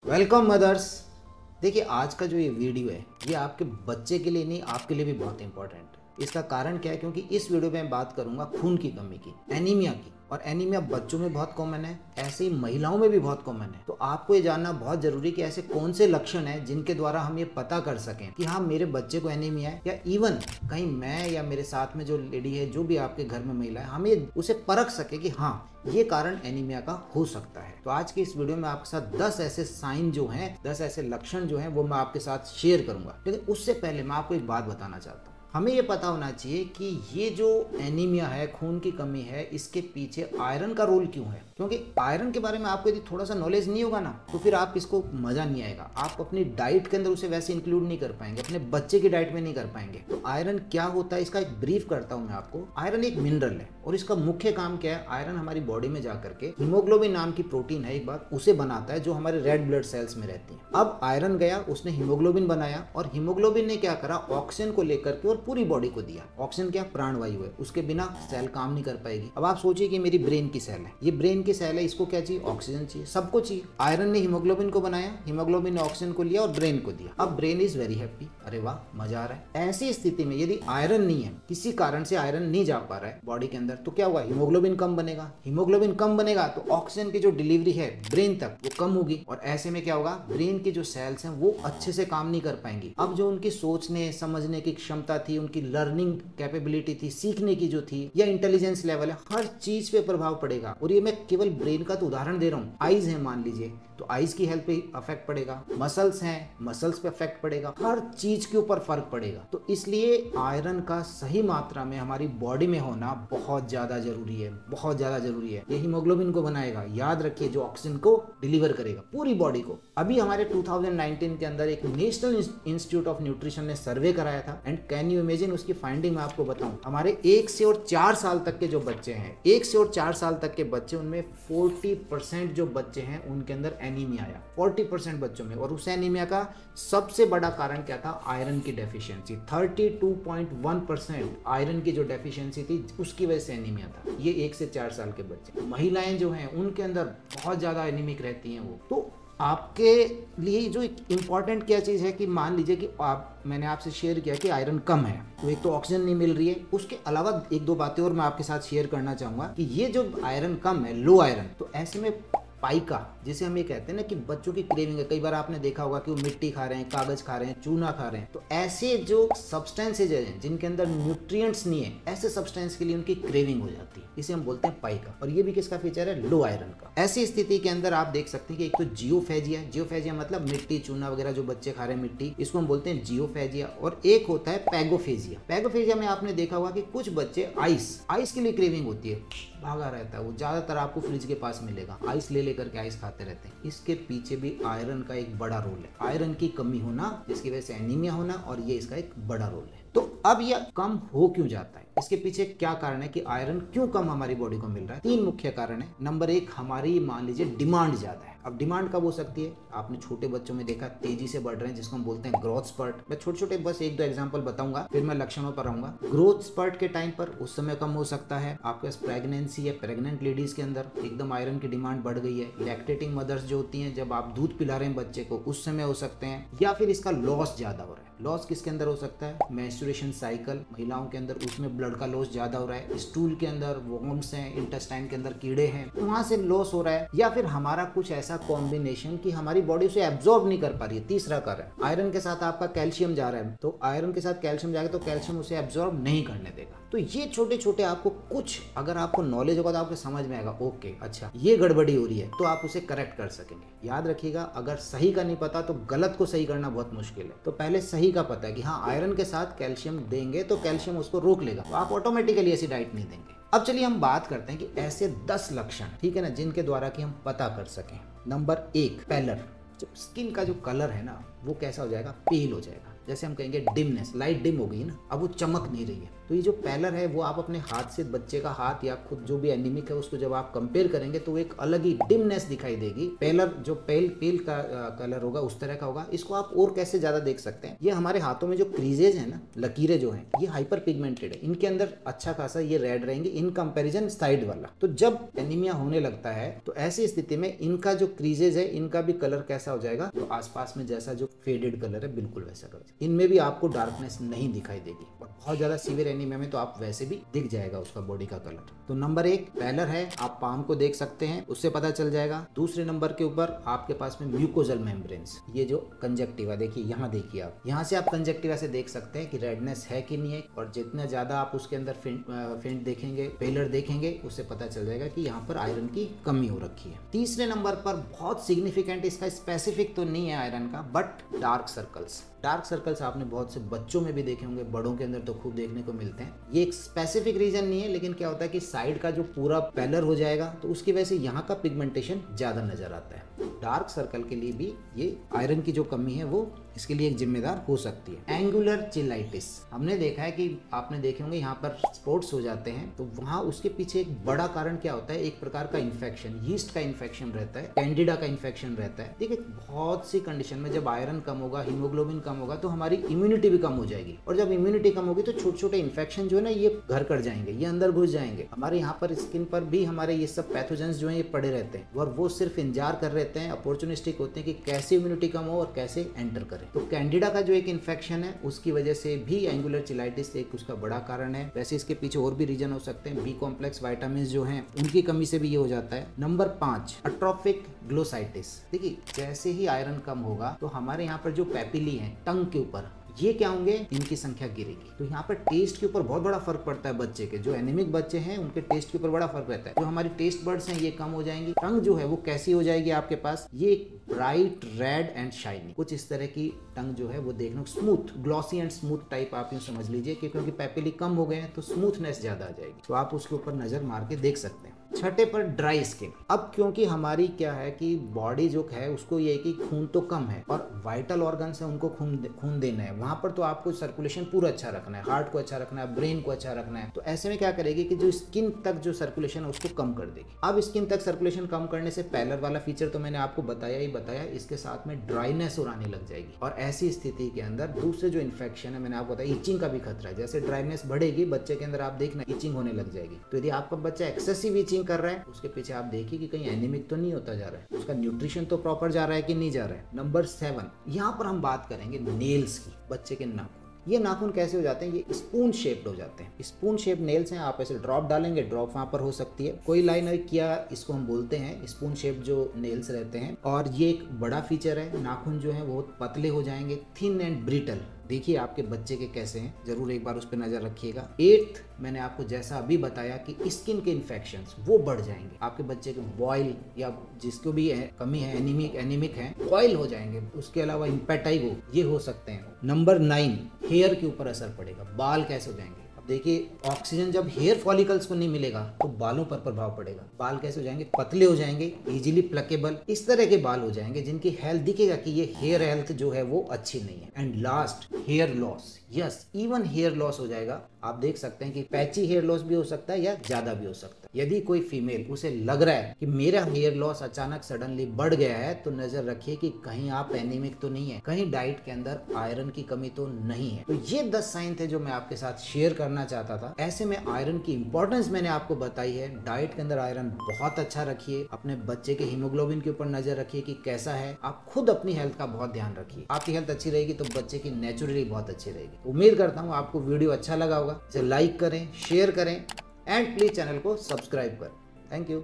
Welcome mother's. देखिए आज का जो ये वीडियो है ये आपके बच्चे के लिए नहीं, आपके लिए भी बहुत इंपॉर्टेंट है। इसका कारण क्या है? क्योंकि इस वीडियो में मैं बात करूंगा खून की कमी की, एनीमिया की। और एनीमिया बच्चों में बहुत कॉमन है, ऐसे ही महिलाओं में भी बहुत कॉमन है। तो आपको ये जानना बहुत जरूरी कि ऐसे कौन से लक्षण हैं जिनके द्वारा हम ये पता कर सकें कि हाँ मेरे बच्चे को एनीमिया है, या इवन कहीं मैं या मेरे साथ में जो लेडी है, जो भी आपके घर में महिला है, हम ये उसे परख सके कि हाँ ये कारण एनीमिया का हो सकता है। तो आज की इस वीडियो में आपके साथ 10 ऐसे साइन जो हैं, 10 ऐसे लक्षण जो हैं वो मैं आपके साथ शेयर करूंगा। लेकिन उससे पहले मैं आपको एक बात बताना चाहता हूँ। हमें ये पता होना चाहिए कि ये जो एनीमिया है, खून की कमी है, इसके पीछे आयरन का रोल क्यों है। क्योंकि आयरन के बारे में आपको यदि थोड़ा सा नॉलेज नहीं होगा ना, तो फिर आप इसको मजा नहीं आएगा। आप अपनी डाइट के अंदर उसे वैसे इंक्लूड नहीं कर पाएंगे, अपने बच्चे की डाइट में नहीं कर पाएंगे। तो आयरन क्या होता है इसका एक ब्रीफ करता हूं मैं आपको। आयरन एक मिनरल है और इसका मुख्य काम क्या है? आयरन हमारी बॉडी में जाकर के हीमोग्लोबिन नाम की प्रोटीन है एक बार, उसे बनाता है जो हमारे रेड ब्लड सेल्स में रहती है। अब आयरन गया, उसने हीमोग्लोबिन बनाया और हीमोग्लोबिन ने क्या करा? ऑक्सीजन को लेकर के और पूरी बॉडी को दिया। ऑक्सीजन क्या? प्राणवायु है, उसके बिना सेल काम नहीं कर पाएगी। अब आप सोचिए कि मेरी ब्रेन की सेल है, ये ब्रेन की सेल है, इसको क्या चाहिए? ऑक्सीजन चाहिए, सबको चाहिए। आयरन ने हीमोग्लोबिन को बनाया, हीमोग्लोबिन ने ऑक्सीजन को लिया और ब्रेन को दिया। अब ब्रेन इज वेरी हैप्पी, अरे वाह मजा आ रहा है। ऐसी स्थिति में यदि आयरन नहीं है, किसी कारण से आयरन नहीं जा पा रहा है बॉडी के अंदर, तो क्या हुआ? हीमोग्लोबिन कम बनेगा। हीमोग्लोबिन कम बनेगा तो ऑक्सीजन की जो डिलीवरी है ब्रेन तक वो कम होगी, और ऐसे में क्या होगा? ब्रेन की जो सेल्स हैं वो अच्छे से काम नहीं कर पाएंगी। अब जो उनकी सोचने समझने की क्षमता थी, उनकी लर्निंग कैपेबिलिटी थी, सीखने की जो थी, या इंटेलिजेंस लेवल है, हर चीज पे प्रभाव पड़ेगा। और ये मैं केवल ब्रेन का तो उदाहरण दे रहा हूँ। आईज है मान लीजिए, तो आईज की हेल्थ पे अफेक्ट पड़ेगा। मसल्स हैं, मसल्स पे अफेक्ट पड़ेगा, हर चीज के ऊपर फर्क पड़ेगा। तो इसलिए आयरन का सही मात्रा में हमारी बॉडी में होना बहुत ज्यादा जरूरी है, बहुत ज्यादा जरूरी है। ये हीमोग्लोबिन को बनाएगा, याद रखिए, जो ऑक्सीजन को डिलीवर करेगा पूरी बॉडी को। अभी हमारे 2019 के अंदर एक नेशनल इंस्टीट्यूट ऑफ न्यूट्रिशन ने सर्वे कराया था, एंड कैन यू इमेजिन उसकी फाइंडिंग मैं आपको बताऊं। हमारे 1 से और 4 साल तक के जो बच्चे हैं, 1 से और 4 साल तक के बच्चे, उनमें 40% जो बच्चे हैं उनके अंदर एनीमिया आया, 40% बच्चों में। और उस एनीमिया का सबसे बड़ा कारण क्या था? आयरन की डेफिशिएंसी। 32.1% आयरन की जो डेफिशिएंसी थी, उसकी वजह से एनीमिया था। ये 1 से 4 साल के बच्चे। महिलाएं जो हैं उनके अंदर बहुत ज्यादा एनीमिक रहती हैं वो। तो आपके लिए जो इम्पॉर्टेंट क्या चीज़ है कि मान लीजिए कि मैंने आपसे शेयर किया कि आयरन कम है, तो एक तो ऑक्सीजन नहीं मिल रही है, उसके अलावा एक दो बातें और मैं आपके साथ शेयर करना चाहूँगा कि ये जो आयरन कम है, लो आयरन, तो ऐसे में पाइका, जिसे हम ये कहते हैं ना कि बच्चों की क्रेविंग है। कई बार आपने देखा होगा कि वो मिट्टी खा रहे हैं, कागज खा रहे हैं, चूना खा रहे हैं। तो ऐसे जो सब्सटेंसेज हैं जिनके अंदर न्यूट्रिएंट्स नहीं है, ऐसे सब्सटेंस के लिए उनकी क्रेविंग हो जाती है। इसे हम बोलते हैं पाइका, और ये भी किसका फीचर है? लो आयरन का। ऐसी स्थिति के अंदर आप देख सकते हैं कि एक तो जियोफेजिया, जियोफेजिया मतलब मिट्टी चूना वगैरह जो बच्चे खा रहे हैं मिट्टी, इसको हम बोलते हैं जियोफेजिया। और एक होता है पैगोफेजिया। पैगोफेजिया में आपने देखा होगा कि कुछ बच्चे आइस के लिए क्रेविंग होती है, भागा रहता है वो, ज्यादातर आपको फ्रिज के पास मिलेगा, आइस ले लेकर के आइस खाते रहते हैं। इसके पीछे भी आयरन का एक बड़ा रोल है। आयरन की कमी होना, जिसकी वजह से एनीमिया होना, और ये इसका एक बड़ा रोल है। तो अब यह कम हो क्यों जाता है? इसके पीछे क्या कारण है कि आयरन क्यों कम हमारी बॉडी को मिल रहा है? 3 मुख्य कारण है। नंबर 1, हमारी मान लीजिए डिमांड ज्यादा है। अब डिमांड कब हो सकती है? आपने छोटे बच्चों में देखा, तेजी से बढ़ रहे हैं, जिसको हम बोलते हैं ग्रोथ स्पर्ट। मैं छोटे छोटे बस 1-2 एग्जांपल बताऊंगा, फिर मैं लक्षणों पर आऊंगा। ग्रोथ स्पर्ट के टाइम पर उस समय कम हो सकता है। आपके पास प्रेगनेंसी या प्रेग्नेंट लेडीज के अंदर एकदम आयरन की डिमांड बढ़ गई है। लैक्टेटिंग मदर्स जो होती हैं, जब आप दूध पिला रहे हैं बच्चे को, उस समय हो सकते हैं। या फिर इसका लॉस ज्यादा हो रहा है। लॉस किसके अंदर हो सकता है? मेंस्ट्रुएशन साइकिल महिलाओं के अंदर, उसमें ब्लड का लॉस ज्यादा हो रहा है। स्टूल के अंदर वॉर्म्स हैं, इंटेस्टाइन के अंदर कीड़े हैं, वहां से लॉस हो रहा है। या फिर हमारा कुछ ऐसा कॉम्बिनेशन कि हमारी बॉडी उसे एब्जॉर्ब नहीं कर पा रही है। तीसरा कारण, आयरन के साथ आपका कैल्शियम जा रहा है, तो आयरन के साथ कैल्शियम जाएगा तो कैल्शियम उसे एब्जॉर्ब नहीं करने देगा। तो ये छोटे छोटे आपको कुछ, अगर आपको नॉलेज होगा तो आपको समझ में आएगा, ओके अच्छा ये गड़बड़ी हो रही है, तो आप उसे करेक्ट कर सकेंगे। याद रखिएगा, अगर सही का नहीं पता तो गलत को सही करना बहुत मुश्किल है। तो पहले सही का पता है कि हाँ आयरन के साथ कैल्शियम देंगे तो कैल्शियम उसको रोक लेगा, तो आप ऑटोमेटिकली ऐसी डाइट नहीं देंगे। अब चलिए हम बात करते हैं कि ऐसे 10 लक्षण, ठीक है ना, जिनके द्वारा कि हम पता कर सकें। Number 1, parallel. जो स्किन का जो कलर है ना, वो कैसा हो जाएगा? पेल हो जाएगा। जैसे हम कहेंगे डिमनेस, लाइट डिम हो गई ना, अब वो चमक नहीं रही है। तो ये जो पेलर है वो आप अपने हाथ से, बच्चे का हाथ या खुद जो भी एनीमिक है उसको जब आप कंपेयर करेंगे तो एक अलग ही डिमनेस दिखाई देगी। पेलर जो पेल का कलर होगा उस तरह का होगा। इसको आप और कैसे ज्यादा देख सकते हैं, ये हमारे हाथों में जो क्रीजेज है ना, लकीरें जो हैं, ये हाइपर पिगमेंटेड है, इनके अंदर अच्छा खासा ये रेड रहेंगे इन कंपैरिजन साइड वाला। तो जब एनीमिया होने लगता है तो ऐसी स्थिति में इनका जो क्रीजेज है इनका भी कलर कैसा हो जाएगा, तो आसपास में जैसा जो फेडेड कलर है बिल्कुल वैसा कलर, इनमें भी आपको डार्कनेस नहीं दिखाई देगी। और बहुत ज्यादा सीवियर एनीमिया में तो आप वैसे भी दिख जाएगा उसका बॉडी का कलर। तो नंबर 1 पेलर है, आप पाम को देख सकते हैं, उससे पता चल जाएगा। दूसरे नंबर के ऊपर आपके पास में म्यूकोजल मेम्ब्रेन्स, ये जो कंजक्टिवा, देखिए यहाँ देखिए आप, यहाँ से आप कंजक्टिवा से देख सकते हैं कि रेडनेस है कि नहीं है। और जितना ज्यादा आप उसके अंदर फेंट देखेंगे, पेलर देखेंगे, उससे पता चल जाएगा कि यहाँ पर आयरन की कमी हो रखी है। तीसरे नंबर पर बहुत सिग्निफिकेंट, इसका स्पेसिफिक तो नहीं है आयरन का, but dark circles. Dark circles आपने बहुत से बच्चों में भी देखे होंगे, बड़ों के अंदर तो खूब देखने को मिलते हैं। ये एक स्पेसिफिक रीजन नहीं है, लेकिन क्या होता है कि साइड का जो पूरा पेलर हो जाएगा तो उसकी वजह से यहाँ का पिगमेंटेशन ज्यादा नजर आता है। डार्क सर्कल के लिए भी ये आयरन की जो कमी है वो इसके लिए एक जिम्मेदार हो सकती है। एंगुलर चिलाइटिस, हमने देखा है कि आपने देखे होंगे यहाँ पर स्पॉट्स हो जाते हैं, तो वहाँ उसके पीछे एक बड़ा कारण क्या होता है, एक प्रकार का इन्फेक्शन, यीस्ट का इन्फेक्शन रहता है, कैंडिडा का इन्फेक्शन रहता है। देखिए बहुत सी कंडीशन में जब आयरन कम होगा, हीमोग्लोबिन कम होगा, तो हमारी इम्यूनिटी भी कम हो जाएगी। और जब इम्यूनिटी कम होगी तो छोटे छोटे इन्फेक्शन जो है ना, ये घर कर जाएंगे, ये अंदर घुस जाएंगे। हमारे यहाँ पर स्किन पर भी हमारे ये सब पैथोजेंस जो है ये पड़े रहते हैं, और वो सिर्फ इंतजार कर रहते हैं, अपॉर्चुनिस्टिक होते हैं कि कैसे इम्यूनिटी कम हो और कैसे एंटर करें। तो कैंडिडा का जो एक इन्फेक्शन है उसकी वजह से भी एंगुलर चिलाइटिस एक उसका बड़ा कारण है। वैसे इसके पीछे और भी रीजन हो सकते हैं, बी कॉम्प्लेक्स विटामिन जो हैं उनकी कमी से भी ये हो जाता है। Number 5 atrophic glossitis. देखिए जैसे ही आयरन कम होगा तो हमारे यहाँ पर जो पैपिली है टंग के ऊपर, ये क्या होंगे, इनकी संख्या गिरेगी। तो यहाँ पर टेस्ट के ऊपर बहुत बड़ा फर्क पड़ता है बच्चे के, जो एनीमिक बच्चे हैं उनके टेस्ट के ऊपर बड़ा फर्क रहता है। जो हमारी टेस्ट बर्ड्स हैं ये कम हो जाएंगी। टंग जो है वो कैसी हो जाएगी आपके पास, ये ब्राइट रेड एंड शाइनी, कुछ इस तरह की टंग जो है वो देखने को smooth, glossy and smooth type आप यूँ समझ लीजिए, क्योंकि पैपिली कम हो गए हैं तो स्मूथनेस ज्यादा आ जाएगी। तो आप उसके ऊपर नजर मार के देख सकते हैं। छठे पर ड्राई स्किन। अब क्योंकि हमारी क्या है कि बॉडी जो है उसको ये है कि खून तो कम है और वाइटल ऑर्गन्स है उनको खून देना है, वहां पर तो आपको सर्कुलेशन पूरा अच्छा रखना है, हार्ट को अच्छा रखना है, ब्रेन को अच्छा रखना है। तो ऐसे में क्या करेगी कि जो स्किन तक जो सर्कुलेशन है उसको कम कर देगी। अब स्किन तक सर्कुलेशन कम करने से पेलर वाला फीचर तो मैंने आपको बताया ही बताया, इसके साथ में ड्राइनेस और आने लग जाएगी। और ऐसी स्थिति के अंदर दूसरे जो इन्फेक्शन है मैंने आपको बताया, इचिंग का भी खतरा है। जैसे ड्राइनेस बढ़ेगी बच्चे के अंदर, आप देखना इचिंग होने लग जाएगी। तो यदि आपका बच्चा एक्सेसिव इचिंग कर रहा है उसके पीछे आप देखिए कि कहीं एनीमिक तो नहीं होता जा रहा है, उसका न्यूट्रिशन तो प्रॉपर जा रहा है कि नहीं जा रहा है। नंबर 7 यहाँ पर हम बात करेंगे नेल्स की। बच्चे के नाखून, ये नाखून कैसे हो जाते हैं, ये स्पून शेप्ड हो जाते हैं। स्पून शेप नेल्स हैं, आप ऐसे ड्रॉप डालेंगे, ड्रॉप वहां पर हो सकती है, कोई लाइन किया इसको हम बोलते हैं स्पून शेप जो नेल्स रहते हैं। और ये एक बड़ा फीचर है, नाखून जो है वो पतले हो जाएंगे, थिन एंड ब्रिटल। देखिए आपके बच्चे के कैसे हैं, जरूर एक बार उस पर नजर रखिएगा। 8 मैंने आपको जैसा अभी बताया कि स्किन के इन्फेक्शंस वो बढ़ जाएंगे, आपके बच्चे के बॉयल या जिसको भी कमी है, एनीमिक है, बॉयल हो जाएंगे। उसके अलावा इम्पेटाइगो ये हो सकते हैं। नंबर 9 हेयर के ऊपर असर पड़ेगा, बाल कैसे हो जाएंगे। देखिए ऑक्सीजन जब हेयर फॉलिकल्स को नहीं मिलेगा तो बालों पर प्रभाव पड़ेगा। बाल कैसे हो जाएंगे, पतले हो जाएंगे, इजीली प्लकेबल, इस तरह के बाल हो जाएंगे जिनकी हेल्थ दिखेगा कि ये हेयर हेल्थ जो है वो अच्छी नहीं है। And last hair loss, yes even hair loss हो जाएगा। आप देख सकते हैं कि पैची हेयर लॉस भी हो सकता है या ज्यादा भी हो सकता है। यदि कोई फीमेल उसे लग रहा है कि मेरा हेयर लॉस अचानक सडनली बढ़ गया है तो नजर रखिए कि कहीं आप एनीमिक तो नहीं है, कहीं डाइट के अंदर आयरन की कमी तो नहीं है। तो ये 10 साइन थे जो मैं आपके साथ शेयर करना चाहता था। ऐसे में आयरन की इंपॉर्टेंस मैंने आपको बताई है। डाइट के अंदर आयरन बहुत अच्छा रखिए, अपने बच्चे के हीमोग्लोबिन के ऊपर नजर रखिए कि कैसा है। आप खुद अपनी हेल्थ का बहुत ध्यान रखिए, आपकी हेल्थ अच्छी रहेगी तो बच्चे की नेचुरली बहुत अच्छी रहेगी। उम्मीद करता हूँ आपको वीडियो अच्छा लगा होगा। इसे लाइक करें, शेयर करें एंड प्लीज चैनल को सब्सक्राइब करें। Thank you.